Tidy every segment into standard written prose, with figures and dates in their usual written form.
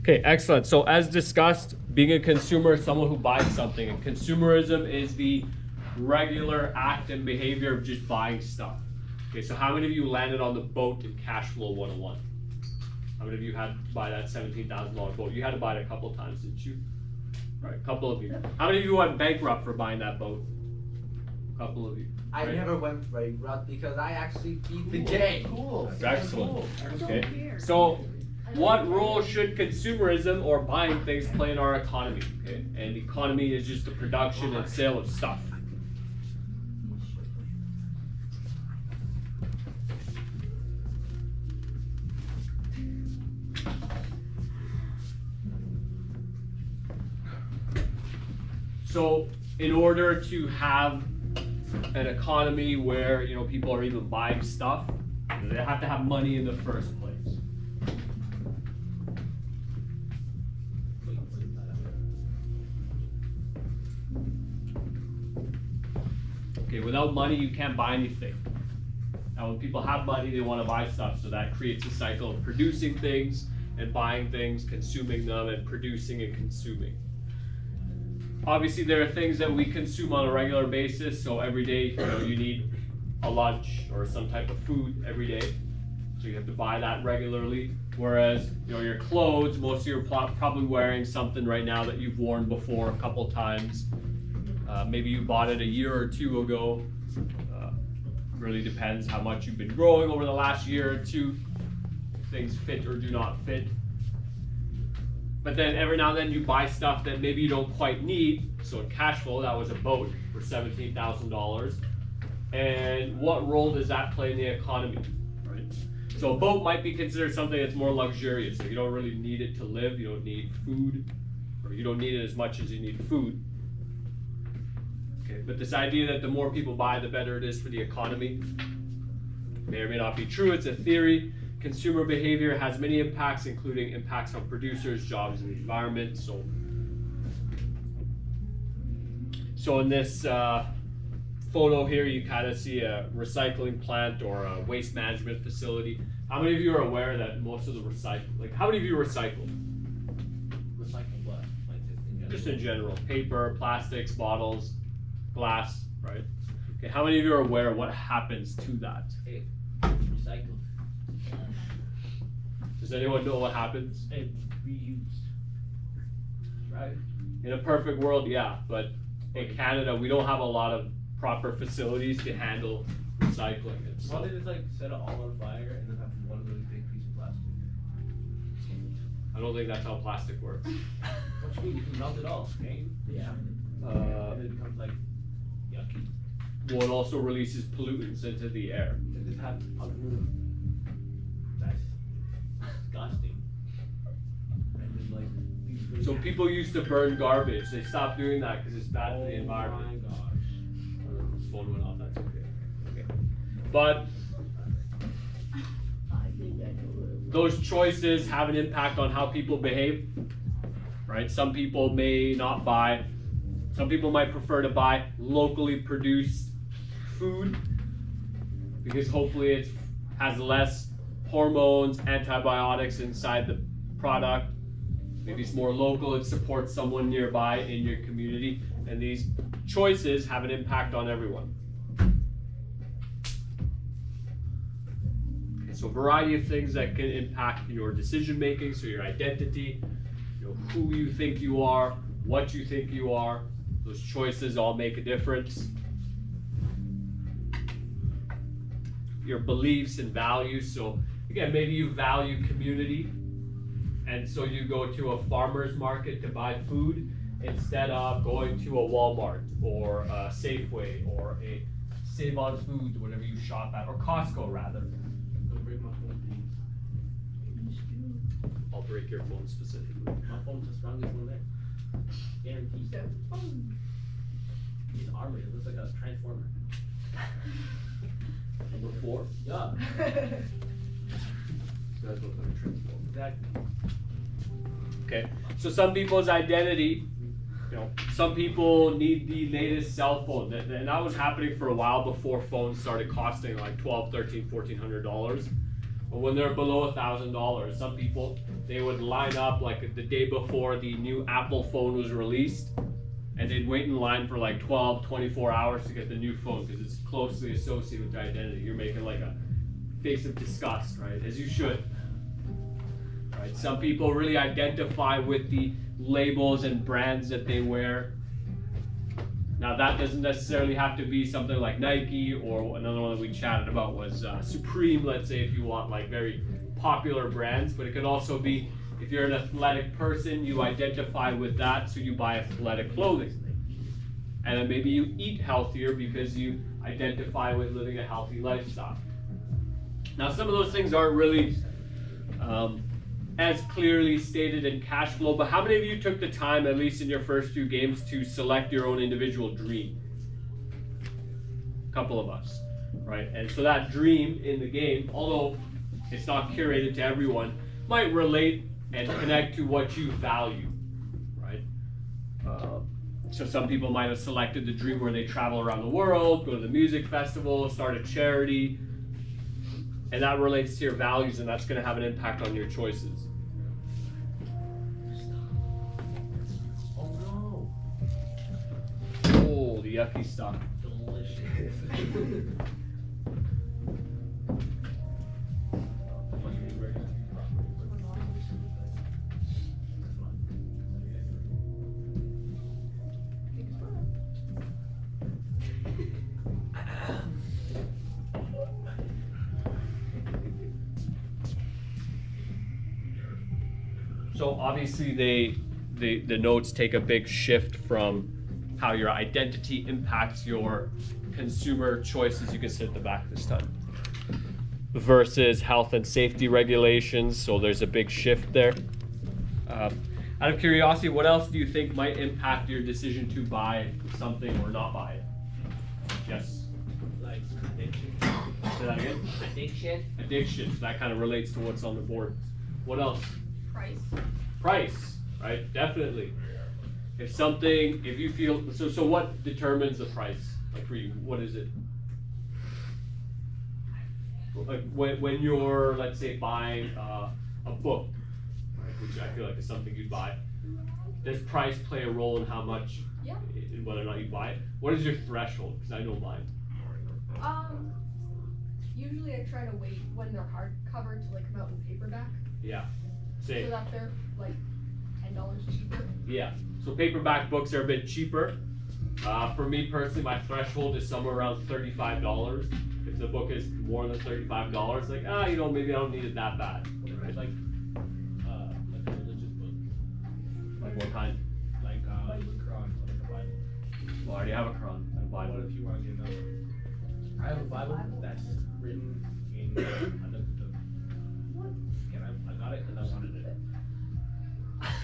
Okay, excellent. So as discussed, being a consumer is someone who buys something, and consumerism is the regular act and behavior of just buying stuff. Okay, so how many of you landed on the boat in Cash Flow 101? How many of you had to buy that $17,000 boat? You had to buy it a couple of times, didn't you? Right, a couple of you. How many of you went bankrupt for buying that boat? A couple of you. I right? never went bankrupt because I actually beat the game. Cool. That's excellent. Cool. Okay. So, what role should consumerism or buying things play in our economy? Okay? And economy is just the production and sale of stuff. So, in order to have an economy where people are even buying stuff, they have to have money in the first place. Okay, without money you can't buy anything. Now when people have money they want to buy stuff, so that creates a cycle of producing things and buying things, consuming them, and producing and consuming. Obviously there are things that we consume on a regular basis, so every day you need a lunch or some type of food every day, so you have to buy that regularly. Whereas your clothes, most of you are probably wearing something right now that you've worn before a couple times. Maybe you bought it a year or two ago. Really depends how much you've been growing over the last year or two. If things fit or do not fit. But then every now and then you buy stuff that maybe you don't quite need. So in Cash Flow, that was a boat for $17,000. And what role does that play in the economy, right? So a boat might be considered something that's more luxurious. So you don't really need it to live. You don't need food, or you don't need it as much as you need food. Okay, but this idea that the more people buy, the better it is for the economy may or may not be true. It's a theory. Consumer behavior has many impacts, including impacts on producers, jobs, and the environment. So in this photo here, you kind of see a recycling plant or a waste management facility. How many of you are aware that most of the how many of you recycle? Recycle what? Like in general? Just in general, paper, plastics, bottles, glass, right? Okay, how many of you are aware of what happens to that? Hey, recycle. Does anyone know what happens? Hey, reuse. Right? In a perfect world, yeah, but in Canada, we don't have a lot of proper facilities to handle recycling. Why don't they just set it all on fire and then have one really big piece of plastic? I don't think that's how plastic works. What you mean? You can melt it all, okay? Yeah. And it becomes yucky. Well, it also releases pollutants into the air. They just have that's disgusting. And then these really So people used to burn garbage. They stopped doing that because it's bad for the Oh environment. my gosh. This phone went off. That's okay. Okay. But those choices have an impact on how people behave, right? Some people may not buy. Some people might prefer to buy locally produced food because hopefully it has less hormones, antibiotics inside the product. Maybe it's more local, it supports someone nearby in your community, and these choices have an impact on everyone. Okay, so a variety of things that can impact your decision making, so your identity, who you think you are, what you think you are. Those choices all make a difference. Your beliefs and values. So again, maybe you value community, and so you go to a farmer's market to buy food instead of going to a Walmart or a Safeway or a Save On Foods, whatever you shop at, or Costco rather. Don't break my phone, please. I'll break your phone specifically. My phone's the strongest one there. Guaranteed. He's armored. It looks like a transformer. Number 4. Yeah. So that's what I'm transforming. Exactly. Okay, so some people's identity, some people need the latest cell phone, and that was happening for a while before phones started costing like $1,200, $1,300, $1,400. But when they're below $1,000, some people, they would line up like the day before the new Apple phone was released, and they'd wait in line for like 12, 24 hours to get the new phone because it's closely associated with your identity. You're making like a face of disgust, right? As you should. Right? Some people really identify with the labels and brands that they wear. Now that doesn't necessarily have to be something like Nike, or another one that we chatted about was Supreme, let's say, if you want like very popular brands, but it could also be if you're an athletic person, you identify with that, so you buy athletic clothing. And then maybe you eat healthier because you identify with living a healthy lifestyle. Now some of those things aren't really as clearly stated in cash flow, but how many of you took the time, at least in your first few games, to select your own individual dream? A couple of us, right? And so that dream in the game, although it's not curated to everyone, might relate and connect to what you value, right? So some people might have selected the dream where they travel around the world, go to the music festival, start a charity, and that relates to your values, and that's going to have an impact on your choices. Oh no. Oh, the yucky stuff. Delicious. So obviously the notes take a big shift from how your identity impacts your consumer choices. You can sit at the back this time. Versus health and safety regulations. So there's a big shift there. Out of curiosity, what else do you think might impact your decision to buy something or not buy it? Yes. Like addiction. Say that again. Addiction. Addiction. So that kind of relates to what's on the board. What else? Price, right? Definitely. If you feel, so what determines the price? Like for you, what is it? Like when you're, let's say, buying a book, right, which I feel like is something you'd buy, does price play a role in how much, Yeah. in whether or not you buy it? What is your threshold? Because I know mine. Usually I try to wait when they're hardcover to like come out in paperback, Yeah. so Same. that they're like $10 cheaper. Yeah. So paperback books are a bit cheaper. For me personally, my threshold is somewhere around $35. If the book is more than $35, like maybe I don't need it that bad. Right. Like a religious book. Like what kind? Like the Quran or like a Bible. Well, I already have a Quran and a Bible. What if you want to get another one? I have a Bible that's written in the I got it because I wanted it.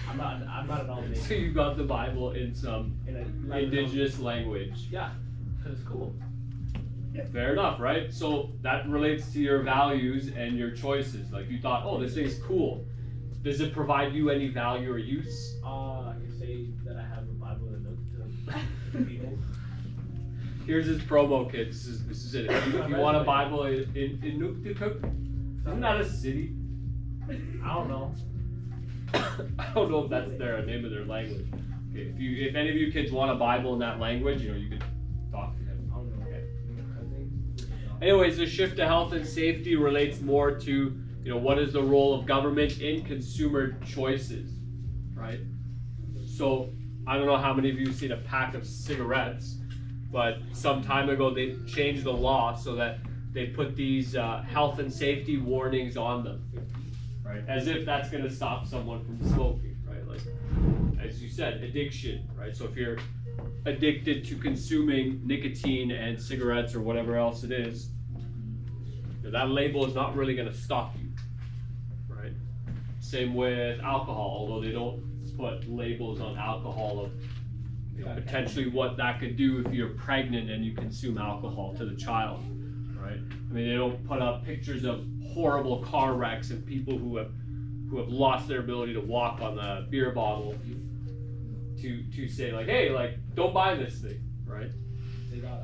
I'm not an all So you got the Bible in some in a indigenous language. Yeah, because it's cool. Fair enough, right? So that relates to your values and your choices. Like you thought, oh, this thing's cool. Does it provide you any value or use? I can say that I have a Bible and a to people. Here's his promo, kids. This is it. If you want a Bible in Inuktitut, isn't that a city? I don't know. I don't know if that's their name of their language. Okay, if any of you kids want a Bible in that language, you can talk to him. I don't know. Okay. Okay. Anyways, the shift to health and safety relates more to, what is the role of government in consumer choices, right? So I don't know how many of you have seen a pack of cigarettes, but some time ago they changed the law so that they put these health and safety warnings on them, right? As if that's going to stop someone from smoking, right? Like, as you said, addiction, right? So if you're addicted to consuming nicotine and cigarettes or whatever else it is, that label is not really going to stop you, right? Same with alcohol, although they don't put labels on alcohol of potentially what that could do if you're pregnant and you consume alcohol to the child, right? I mean, they don't put up pictures of horrible car wrecks and people who have lost their ability to walk on the beer bottle to say like, hey, like, don't buy this thing, right? They got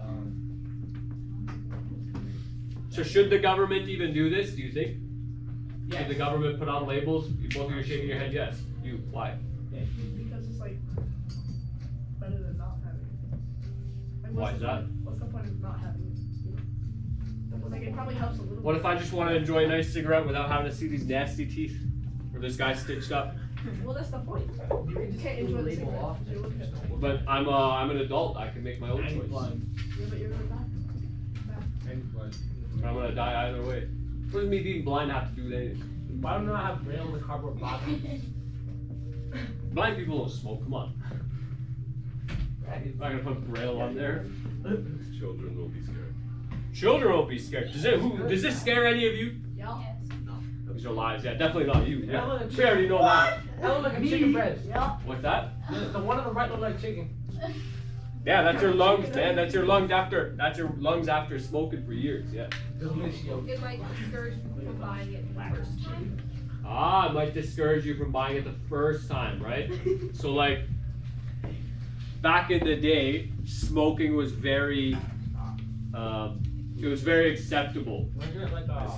So should the government even do this, do you think? Yes. Did the government put on labels? You both of you are shaking your head yes. You, why? Yeah. Because it's like better than not having it. Like, Why is that? What's the point of not having it? You know? Like it probably helps a little. What if I just want to enjoy a nice cigarette without having to see these nasty teeth? Or this guy stitched up? Well, that's the point. You can't enjoy the cigarette. off. You look at it. But I'm an adult, I can make my own And choice. blind. Yeah, but you're gonna die. And blind. I'm gonna die either way. What does me being blind have to do with anything? Why don't I have braille with cardboard box? Blind people don't smoke, come on. I'm not gonna put Braille on there. Children will be scared. Children won't be scared. Does this scare any of you? Yeah. These are lies, yeah, definitely not you. Yeah, look Yeah. at We already know that. That look like a chicken breast. Yeah. What's that? The one on the right look like chicken. Yeah, that's your lungs, man. That's your lungs after smoking for years, yeah. Delicious. It might discourage you from buying it first time. Ah, it might discourage you from buying it the first time, right? So like, back in the day, smoking was very, it was very acceptable.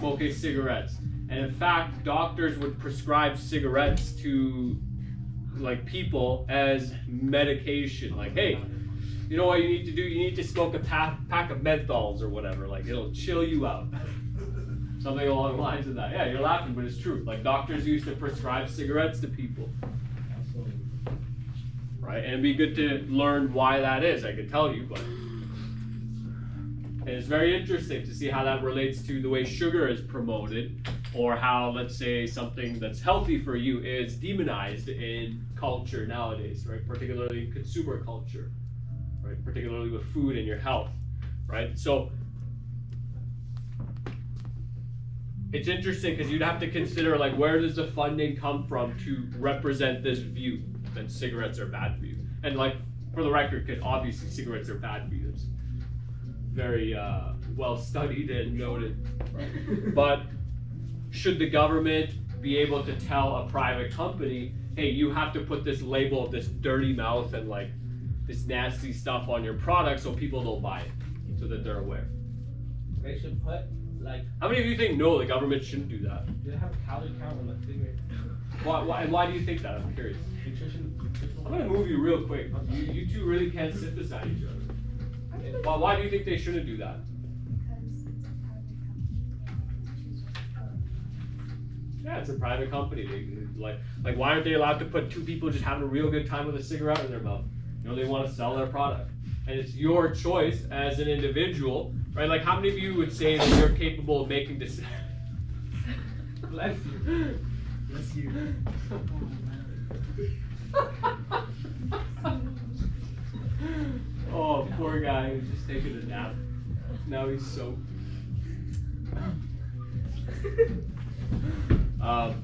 Smoking cigarettes. And in fact, doctors would prescribe cigarettes to like people as medication. Like, hey, you know what you need to do? You need to smoke a pack of menthols or whatever. Like, it'll chill you out. Something along the lines of that. Yeah, you're laughing, but it's true. Like, doctors used to prescribe cigarettes to people. Right? And it'd be good to learn why that is. I could tell you, but. And it's very interesting to see how that relates to the way sugar is promoted, or how, let's say, something that's healthy for you is demonized in culture nowadays, right? Particularly in consumer culture, right? Particularly with food and your health, right? So it's interesting because you'd have to consider, like, where does the funding come from to represent this view that cigarettes are bad for you? And like, for the record, because obviously cigarettes are bad for you. It's very well studied and noted. But should the government be able to tell a private company, hey, you have to put this label of this dirty mouth and like this nasty stuff on your product so people don't buy it, so that they're aware? They should put like. How many of you think no, the government shouldn't do that? Do they have a calorie count on the cigarette? Why do you think that? I'm curious. Nutrition. I'm gonna move you real quick. You two really can't sit beside each other. Why do you think they shouldn't do that? Yeah, it's a private company. Like why aren't they allowed to put two people just having a real good time with a cigarette in their mouth? You know, they want to sell their product. And it's your choice as an individual, right? Like, how many of you would say that you're capable of making this? Bless you. Bless you. Oh, poor guy who's just taking a nap. Now he's soaked. I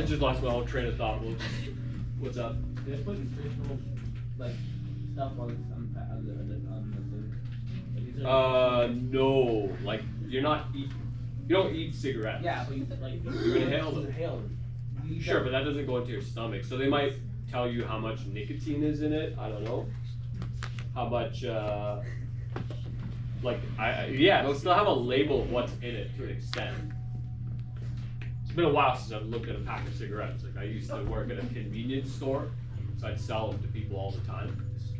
just lost my whole train of thought. What's up? They put nutritional like stuff on the thing. No. Like, you don't eat cigarettes. Yeah, but you inhale them. Inhale them. Sure, but that doesn't go into your stomach. So they might tell you how much nicotine is in it. I don't know. How much, yeah, they'll still have a label of what's in it to an extent. It's been a while since I've looked at a pack of cigarettes. Like, I used to work at a convenience store, so I'd sell them to people all the time. It's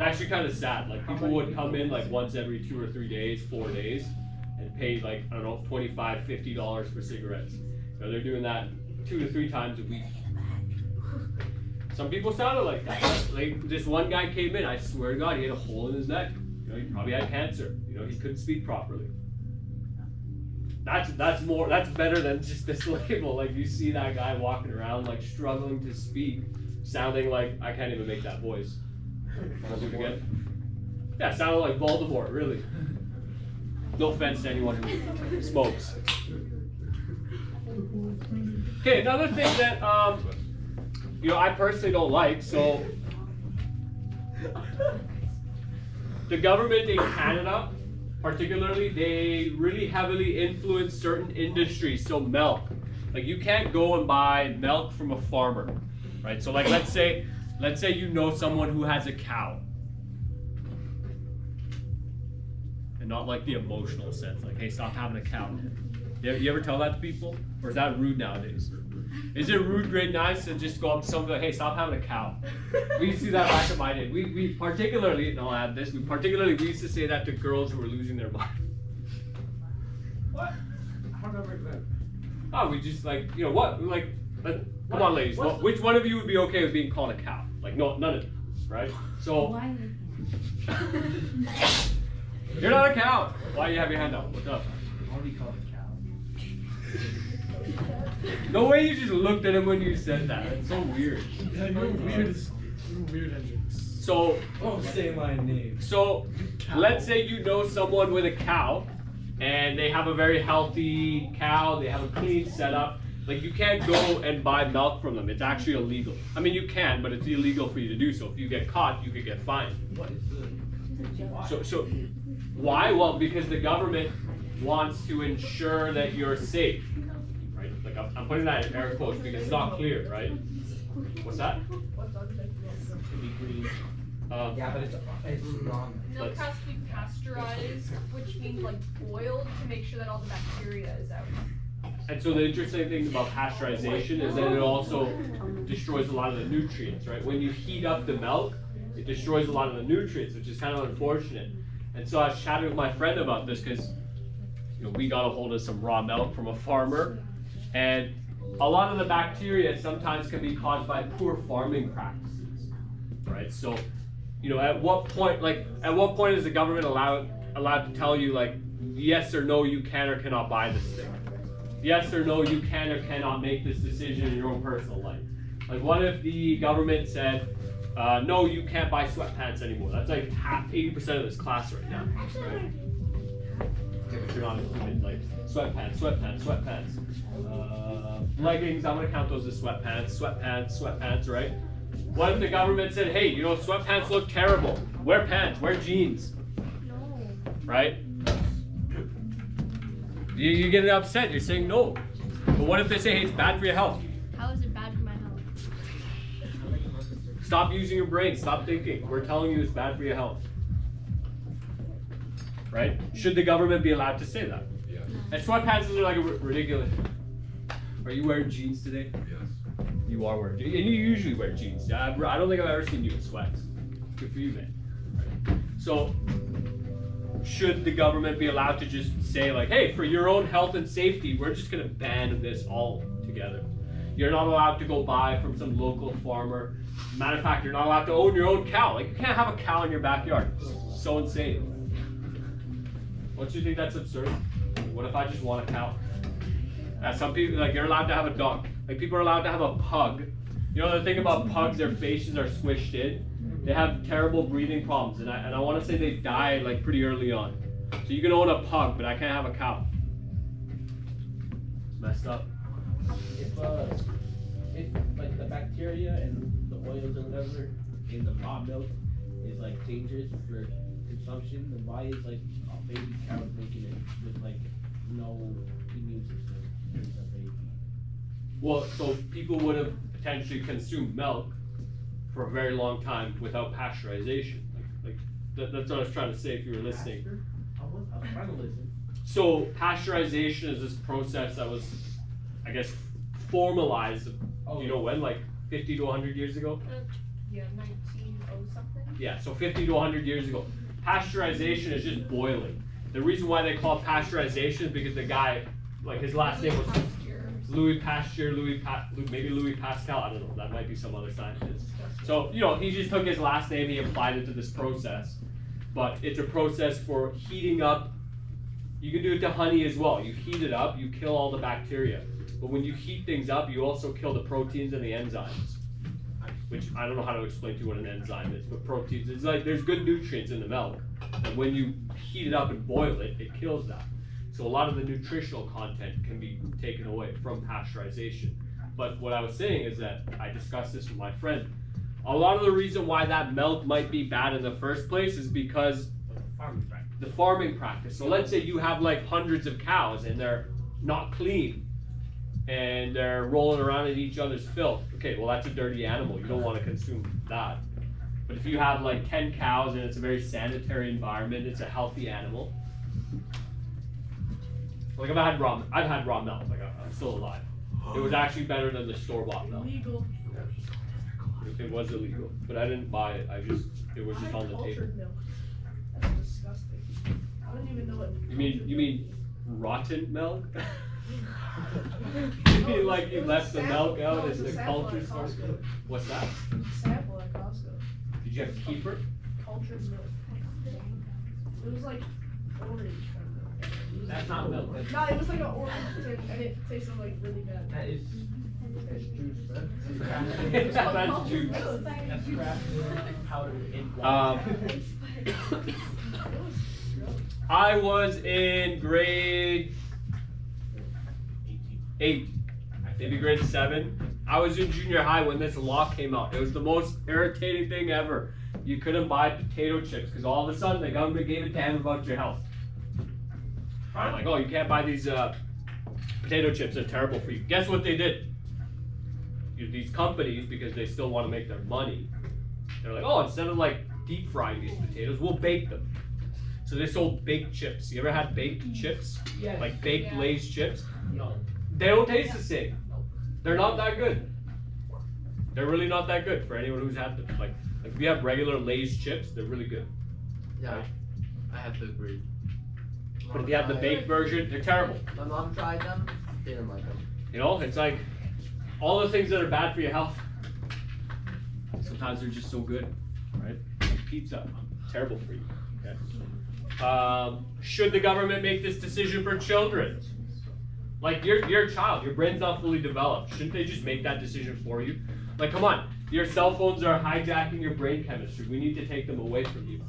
actually kind of sad. Like, people would come in like once every 2 or 3 days, 4 days, and pay like, I don't know, $25, $50 for cigarettes. So they're doing that 2 to 3 times a week. Some people sounded like that. Like, this one guy came in, I swear to God, he had a hole in his neck. You know, he probably had cancer. You know, he couldn't speak properly. That's better than just this label. Like, you see that guy walking around like struggling to speak, sounding like, I can't even make that voice. I'll do it again. Yeah, sounded like Voldemort, really. No offense to anyone who smokes. Okay, another thing that you know, I personally don't like, so the government in Canada, particularly, they really heavily influence certain industries. So milk, like, you can't go and buy milk from a farmer, right? So like, let's say you know someone who has a cow, and not like the emotional sense. Like, hey, stop having a cow. You ever tell that to people? Or is that rude nowadays? Is it rude grade 9 to just go up to someone and go, hey, stop having a cow? We used to do that back in my day. We particularly, and I'll add this, we used to say that to girls who were losing their mind. What? How do I break that? Oh, we just like, you know what? Like, come on, ladies. Which one of you would be okay with being called a cow? Like, no, none of you, right? So, you're not a cow. Why do you have your hand up? What's up? I want to be called a cow. No way you just looked at him when you said that. It's so weird. Yeah, you're weird. You're weird, Hendrix. So, Don't say my name. so let's say you know someone with a cow, and they have a very healthy cow. They have a clean setup. Like, you can't go and buy milk from them. It's actually illegal. I mean, you can, but it's illegal for you to do so. If you get caught, you could get fined. What is the... So why? Well, because the government wants to ensure that you're safe, right? Like, I'm putting that in air quotes because it's not clear, right? What's that? What does make milk? To be green. Yeah, but it's wrong. Milk has to be pasteurized, which means like boiled to make sure that all the bacteria is out. And so the interesting thing about pasteurization is that it also destroys a lot of the nutrients, right? When you heat up the milk, it destroys a lot of the nutrients, which is kind of unfortunate. And so I was chatting with my friend about this because, you know, we got a hold of some raw milk from a farmer, and a lot of the bacteria sometimes can be caused by poor farming practices, right? So, you know, at what point is the government allowed to tell you, like, yes or no, you can or cannot buy this thing? Yes or no, you can or cannot make this decision in your own personal life? Like, what if the government said, no, you can't buy sweatpants anymore? That's like 80% of this class right now, right? Okay, but you're not included, like, sweatpants. Leggings, I'm gonna count those as sweatpants, right? What if the government said, hey, you know, sweatpants look terrible. Wear pants, wear jeans, No. right? You're getting upset, you're saying no. But what if they say, hey, it's bad for your health? How is it bad for my health? Stop using your brain, stop thinking. We're telling you it's bad for your health. Right? Should the government be allowed to say that? Yes. And sweatpants are like a ridiculous. Are you wearing jeans today? Yes. You are wearing jeans. And you usually wear jeans. I don't think I've ever seen you in sweats. Good for you, man. Right. So, should the government be allowed to just say, like, hey, for your own health and safety, we're just going to ban this all together? You're not allowed to go buy from some local farmer. Matter of fact, you're not allowed to own your own cow. Like, you can't have a cow in your backyard. It's so insane. Don't you think that's absurd? What if I just want a cow? Some people, like, you're allowed to have a dog. Like, people are allowed to have a pug. You know the thing about pugs, their faces are squished in. They have terrible breathing problems, and I want to say they die like pretty early on. So you can own a pug, but I can't have a cow. It's messed up. If like the bacteria and the oils or whatever in the raw milk is like dangerous for consumption, then why is like a baby cow making it with like no immune system as a baby? Well, so people would have potentially consumed milk for a very long time without pasteurization. That's what I was trying to say if you were listening. I was trying to listen. So pasteurization is this process that was, I guess, formalized, you know when, like 50 to 100 years ago? Yeah, 1900 something. Yeah, so 50 to 100 years ago. Pasteurization is just boiling. The reason why they call it pasteurization is because the guy, like his last name was Louis Pasteur, maybe Louis Pascal, I don't know, that might be some other scientist. So, you know, he just took his last name, he applied it to this process. But it's a process for heating up. You can do it to honey as well. You heat it up, you kill all the bacteria. But when you heat things up, you also kill the proteins and the enzymes. Which I don't know how to explain to you what an enzyme is, but proteins, it's like there's good nutrients in the milk. And when you heat it up and boil it, it kills that. So a lot of the nutritional content can be taken away from pasteurization. But what I was saying is that I discussed this with my friend. A lot of the reason why that milk might be bad in the first place is because the farming practice. So let's say you have like hundreds of cows and they're not clean and they're rolling around in each other's filth. Okay, well that's a dirty animal. You don't want to consume that. But if you have like 10 cows and it's a very sanitary environment, it's a healthy animal, Like I've had raw milk. Like I'm still alive. It was actually better than the store-bought milk. Illegal. It was illegal, but I didn't buy it. It was just on the table. Cultured milk. That's disgusting. I don't even know what. You mean rotten milk? You mean like you left the milk out in the culture store? What's that? Sample at Costco. Did you have kefir? Cultured milk. It was like orange kind of milk. It was That's like- not milk. That's, No, it was like an orange tint, and it tasted like really bad. that is. That's juice, man. That's juice. That's crafted powdered in Um, It was gross. I was in grade 8, maybe grade 7. I was in junior high when this law came out. It was the most irritating thing ever. You couldn't buy potato chips because all of a sudden the government gave a damn about your health. Right? Like, oh, you can't buy these potato chips, they're terrible for you. Guess what they did? These companies, because they still want to make their money, they're like, oh, instead of like deep frying these potatoes, we'll bake them. So they sold baked chips. You ever had baked chips? Yes. Like baked Yeah. Lay's chips? No. They don't taste the same. They're not that good. They're really not that good for anyone who's had them. Like if you have regular Lay's chips, they're really good. Yeah, I have to agree. But if you have the baked version, they're terrible. My mom tried them, didn't like them. You know, it's like all the things that are bad for your health. Sometimes they're just so good, right? Like pizza, terrible for you. Okay. Should the government make this decision for children? Like you're a child, your brain's not fully developed. Shouldn't they just make that decision for you? Like, come on, your cell phones are hijacking your brain chemistry. We need to take them away from you.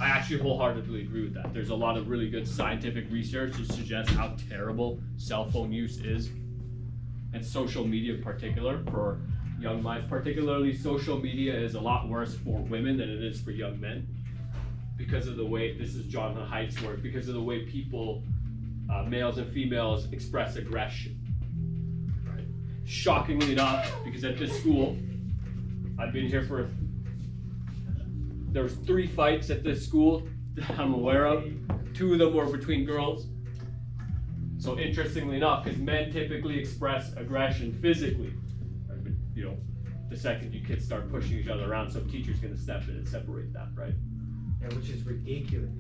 I actually wholeheartedly agree with that. There's a lot of really good scientific research to suggest how terrible cell phone use is, and social media in particular for young minds. Particularly, social media is a lot worse for women than it is for young men because of the way, this is John Haidt's work, because of the way people, males and females, express aggression. Right? Shockingly enough, because at this school, I've been here for, there was 3 fights at this school that I'm aware of. 2 of them were between girls. So interestingly enough, because men typically express aggression physically, right? But, you know, the second you kids start pushing each other around, some teacher's gonna step in and separate that, right? Yeah, which is ridiculous.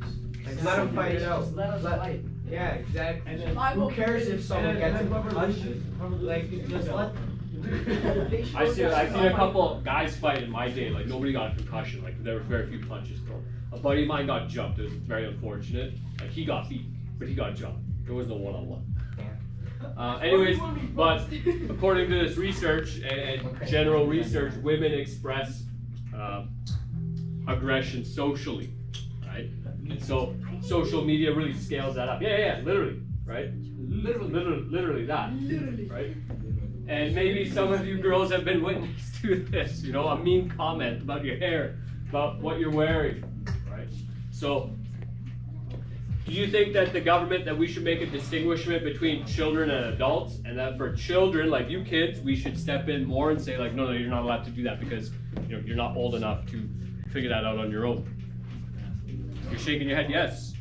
Like, let them fight it out. Let us fight. Yeah, exactly. And then- Who cares if someone gets a concussion? Like, just let them. I seen a couple of guys fight in my day, like nobody got a concussion, like there were very few punches thrown. A buddy of mine got jumped, it was very unfortunate. Like he got beat, but he got jumped. There was no one-on-one. Anyways, but according to this research and general research, women express aggression socially, right? And so social media really scales that up. Yeah, literally, right? Literally that, right? And maybe some of you girls have been witness to this, you know, a mean comment about your hair, about what you're wearing, right? So, do you think that the government, that we should make a distinguishment between children and adults, and that for children, like you kids, we should step in more and say like, no, you're not allowed to do that because, you know, you're not old enough to figure that out on your own? You're shaking your head, yes.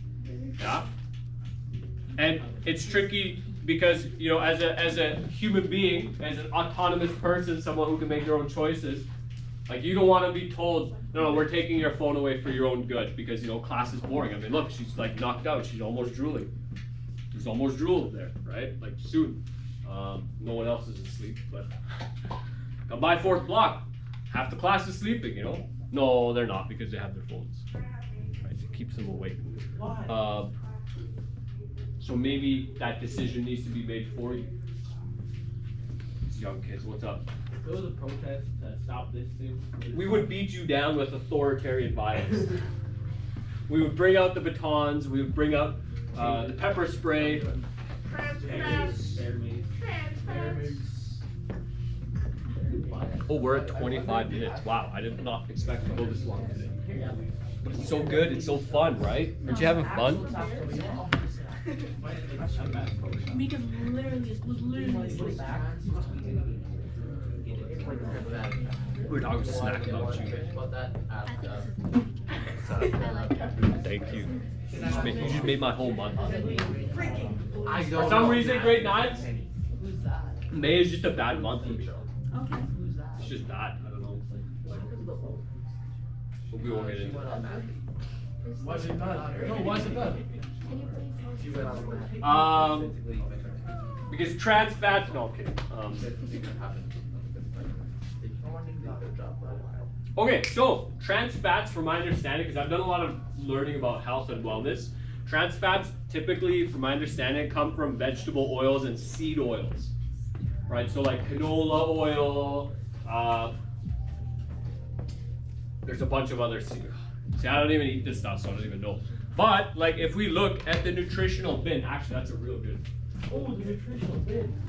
Yeah? And it's tricky because, you know, as a human being, as an autonomous person, someone who can make their own choices, like you don't want to be told, no, we're taking your phone away for your own good because, you know, class is boring. I mean, look, she's like knocked out. She's almost drooling. There's almost drool there, right? Like soon. No one else is asleep, but come by 4th block. Half the class is sleeping, you know? No, they're not because they have their phones. Right? It keeps them awake. So maybe that decision needs to be made for you. These young kids, what's up? If there was a protest to stop this thing, We would beat you down with authoritarian violence. We would bring out the batons, we would bring out the pepper spray. Oh, we're at 25 minutes. Wow, I did not expect to go this long today. But it's so good, it's so fun, right? Aren't you having fun? Mika was literally asleep. We're talking smack about you. About that, ask, Thank you. You just made my whole month. I For don't some know. reason, grade 9s, May is just a bad month for me. Okay. It's just bad. I don't know. We won't get into that. Why is it bad? No, why is it bad? Because trans fats. No, okay. Okay, so trans fats, from my understanding, because I've done a lot of learning about health and wellness, trans fats typically, from my understanding, come from vegetable oils and seed oils, right? So like canola oil, there's a bunch of other seed. See, I don't even eat this stuff, so I don't even know. But like, if we look at the nutritional bin, actually, that's a real good. Oh, the nutritional bin.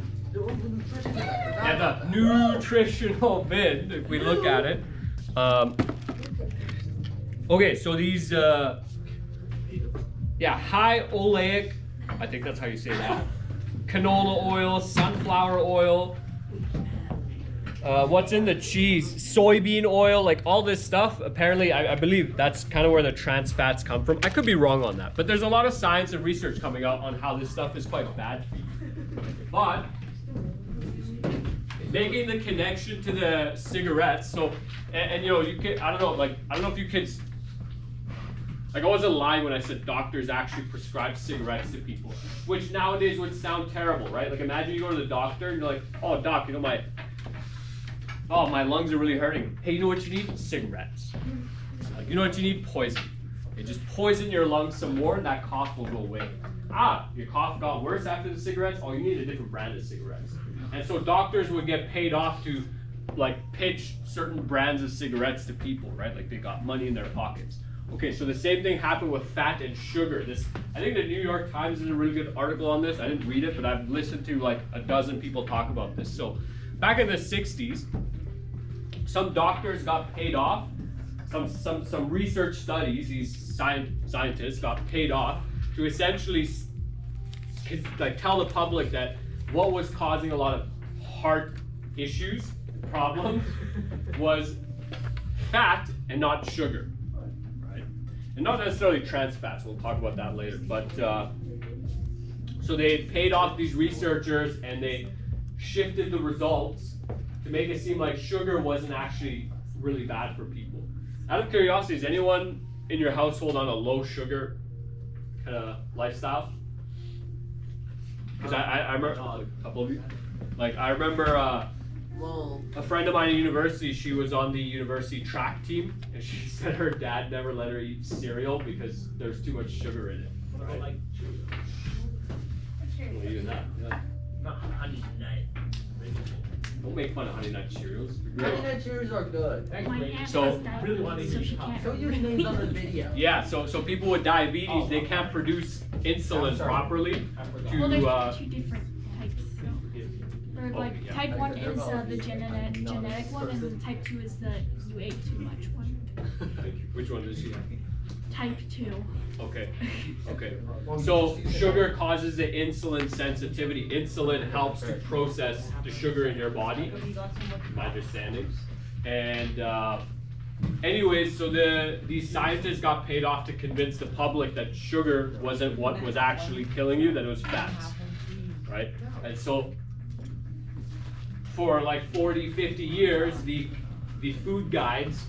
Yeah, the nutritional bin, if we look at it. Okay, so these, yeah, high oleic, I think that's how you say that, canola oil, sunflower oil, what's in the cheese, soybean oil, like all this stuff, apparently, I believe that's kind of where the trans fats come from. I could be wrong on that, but there's a lot of science and research coming out on how this stuff is quite bad for you. But making the connection to the cigarettes, so, and you know, you can, I don't know if you kids, like I wasn't lying when I said doctors actually prescribe cigarettes to people, which nowadays would sound terrible, right? Like imagine you go to the doctor and you're like, oh doc, you know my lungs are really hurting. Hey, you know what you need? Cigarettes. Like, you know what you need? Poison. Okay, just poison your lungs some more and that cough will go away. Your cough got worse after the cigarettes? Oh, you need a different brand of cigarettes. And so doctors would get paid off to like pitch certain brands of cigarettes to people, right? Like they got money in their pockets. Okay, so the same thing happened with fat and sugar. I think the New York Times did a really good article on this. I didn't read it, but I've listened to like a dozen people talk about this. So back in the 60s, some doctors got paid off. Some research studies, these scientists got paid off to essentially like tell the public that what was causing a lot of heart issues, problems, was fat and not sugar, right? And not necessarily trans fats, we'll talk about that later. But so they paid off these researchers and they shifted the results to make it seem like sugar wasn't actually really bad for people. Out of curiosity, is anyone in your household on a low sugar kind of lifestyle? Because I remember a couple of you. Like I remember a friend of mine at university. She was on the university track team, and she said her dad never let her eat cereal because there's too much sugar in it. What about like Cheerios? Well, even that. Yeah. Not Honey Nut. Don't make fun of Honey Nut Cheerios. Honey Nut Cheerios are good. Thanks, My Brady. aunt So- has that, Really want to so eat she pop. can't. Show your names on the video. Yeah. So people with diabetes, they can't produce insulin properly I forgot. to Well, there's two different types. Or Oh, like yeah. type 1 is the genetic one, and type 2 is the you ate too much one. which one does she have? Type 2. Okay. Okay. So sugar causes the insulin sensitivity. Insulin helps to process the sugar in your body, my understanding. And anyways, so these scientists got paid off to convince the public that sugar wasn't what was actually killing you, that it was fats, right? And so for like 40, 50 years, the food guides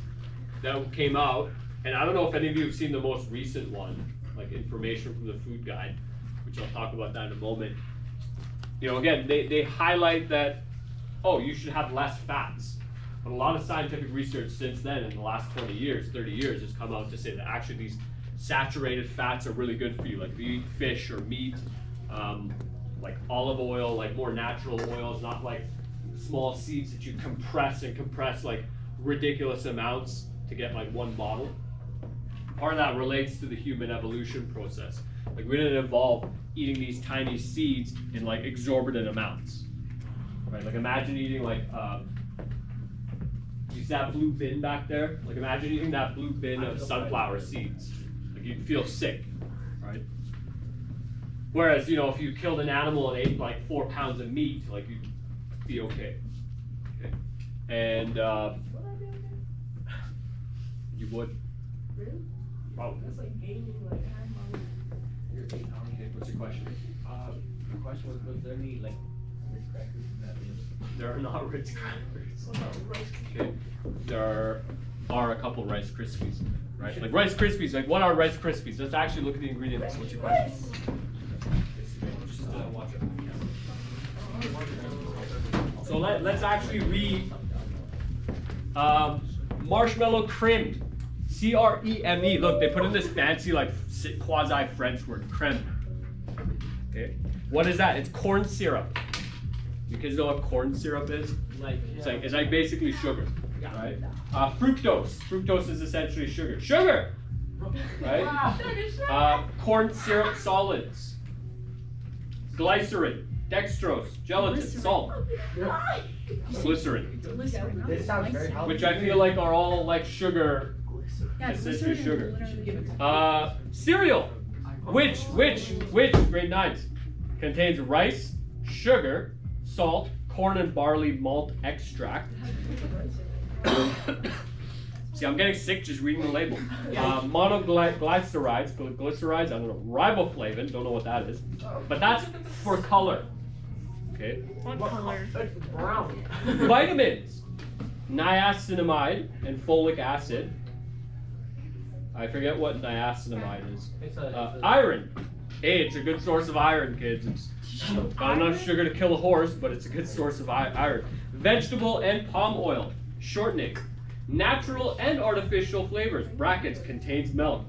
that came out, and I don't know if any of you have seen the most recent one, like information from the food guide, which I'll talk about that in a moment. You know, again, they highlight that, oh, you should have less fats. But a lot of scientific research since then, in the last 20 years, 30 years, has come out to say that actually these saturated fats are really good for you. Like if you eat fish or meat, like olive oil, like more natural oils, not like small seeds that you compress like ridiculous amounts to get like one bottle. Part of that relates to the human evolution process. Like we didn't evolve eating these tiny seeds in like exorbitant amounts, right? Like imagine eating like, you see that blue bin back there? Like imagine eating that blue bin of sunflower seeds. Like you'd feel sick, right? Whereas, you know, if you killed an animal and ate like 4 pounds of meat, like you'd be okay. Okay. And you would. Probably. That's like gaming, like high mode. Okay, what's your question? The question was there any like Ritz crackers in that meal? There are not Ritz crackers. What about Rice Krispies? Okay. There are a couple Rice Krispies, right? Like Rice Krispies, like what are Rice Krispies? Let's actually look at the ingredients. What's your question? So let's actually read marshmallow creme. C-R-E-M-E. Look, they put in this fancy like quasi French word, creme. Okay. What is that? It's corn syrup. You guys know what corn syrup is? It's like basically sugar, right? Fructose. Fructose is essentially sugar. Sugar, right? Corn syrup solids. Glycerin, dextrose, gelatin, salt, glycerin, This sounds very healthy. which I feel like are all like sugar, Yeah, essentially glycerin is sugar. literally- Cereal, which grade 9s contains rice, sugar, salt, corn and barley malt extract. See, I'm getting sick just reading the label. Monoglycerides, glycerides, I don't know, riboflavin, don't know what that is, but that's for color. Okay. What color? It's brown. Vitamins, niacinamide and folic acid. I forget what niacinamide is. It's a Iron. Hey, it's a good source of iron, kids. It's not enough sugar to kill a horse, but it's a good source of iron. Vegetable and palm oil. Shortening. Natural and artificial flavors. Brackets contains milk.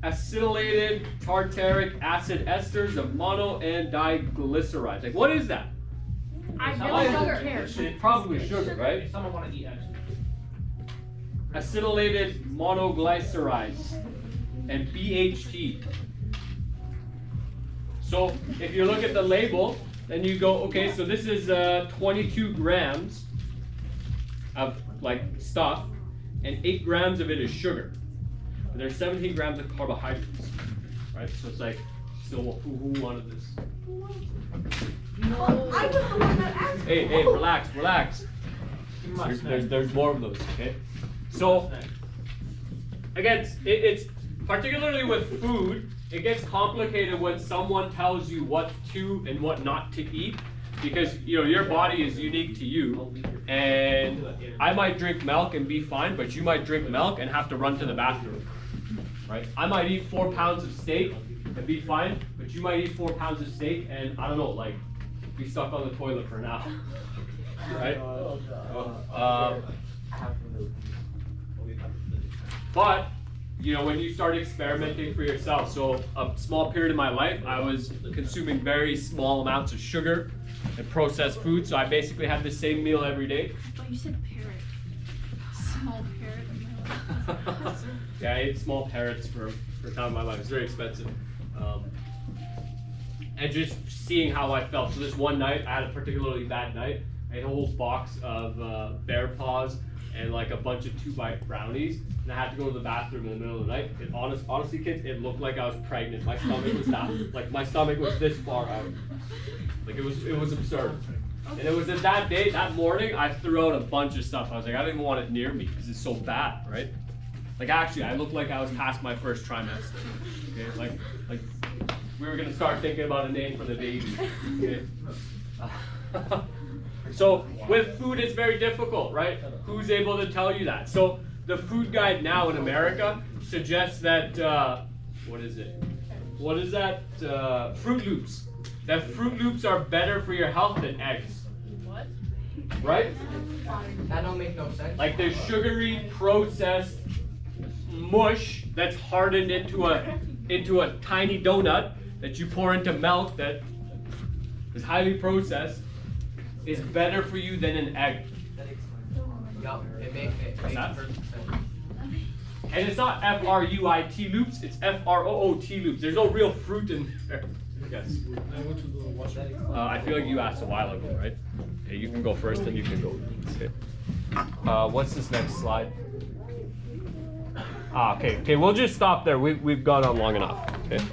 Acetylated tartaric acid esters of mono and diglycerides. Like, what is that? I Why really is don't it- care. It's probably sugar, right? if someone wanna eat actually. Acetylated monoglycerides and BHT. So if you look at the label, then you go, okay, so this is 22 grams of like stuff, and 8 grams of it is sugar. And there's 17 grams of carbohydrates, right? So it's like, so who wanted this? Well, I was the one that asked. Hey, relax. There's more of those, okay? So, again, it's particularly with food, it gets complicated when someone tells you what to and what not to eat, because your body is unique to you, and I might drink milk and be fine, but you might drink milk and have to run to the bathroom, right? I might eat 4 pounds of steak and be fine, but you might eat 4 pounds of steak and I don't know, like be stuck on the toilet for an hour, right? But when you start experimenting for yourself, so a small period of my life, I was consuming very small amounts of sugar and processed food, so I basically had the same meal every day. Oh, you said parrot. Small parrot. Yeah, I ate small parrots for a time in my life. It's very expensive. And just seeing how I felt. So this one night, I had a particularly bad night. I ate a whole box of Bear Paws and like a bunch of 2-bite brownies, and I had to go to the bathroom in the middle of the night. And honestly, kids, it looked like I was pregnant. My stomach was my stomach was this far out. Like it was absurd. And it was that morning, I threw out a bunch of stuff. I was like, I didn't even want it near me because it's so bad, right? Like actually, I looked like I was past my first trimester. Okay, like we were gonna start thinking about a name for the baby. Okay. So with food, it's very difficult, right? Who's able to tell you that? So the food guide now in America suggests that what is it? What is that? Fruit Loops. That Fruit Loops are better for your health than eggs. What? Right? That don't make no sense. Like the sugary processed mush that's hardened into a tiny donut that you pour into milk that is highly processed is better for you than an egg. Yup, it makes that? perfect sense. And it's not F-R-U-I-T loops, it's F-R-O-O-T loops. There's no real fruit in there. Yes. I feel like you asked a while ago, right? Okay, you can go first, then you can go. Okay. What's this next slide? Okay, we'll just stop there. We've gone on long enough. Okay.